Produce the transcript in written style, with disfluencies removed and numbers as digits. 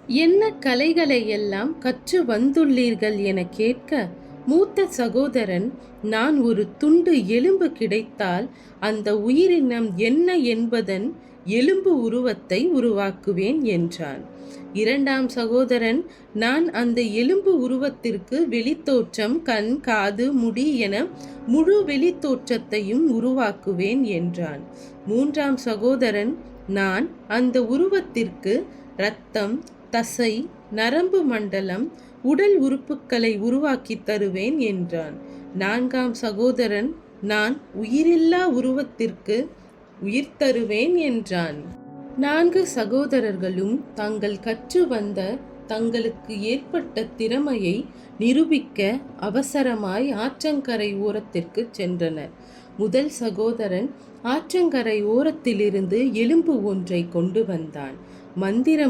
என்ன கலைகளை எல்லாம் கற்று வந்துள்ளீர்கள் என கேட்க, மூத்த சகோதரன், நான் ஒரு துண்டு எலும்பு கிடைத்தால் அந்த உயிரினம் என்ன என்பதன் எலும்பு உருவத்தை உருவாக்குவேன் என்றான். இரண்டாம் சகோதரன், நான் அந்த எலும்பு உருவத்திற்கு வெளித்தோற்றம், கண், காது, முடி என முழு வெளித்தோற்றத்தையும் உருவாக்குவேன் என்றான். மூன்றாம் சகோதரன், நான் அந்த உருவத்திற்கு இரத்தம், தசை, நரம்பு மண்டலம், உடல் உறுப்புக்களை உருவாக்கி தருவேன் என்றான். நான்காம் சகோதரன், நான் உயிரில்லா உருவத்திற்கு உயிர் தருவேன் என்றான். நான்கு சகோதரர்களும் தாங்கள் கற்று வந்த தங்களுக்கு ஏற்பட்ட திறமையை நிரூபிக்க அவசரமாய் ஆற்றங்கரை ஓரத்திற்கு சென்றனர். முதல் சகோதரன் ஆற்றங்கரை ஓரத்திலிருந்து எலும்பு ஒன்றை கொண்டு வந்தான். மந்திரம்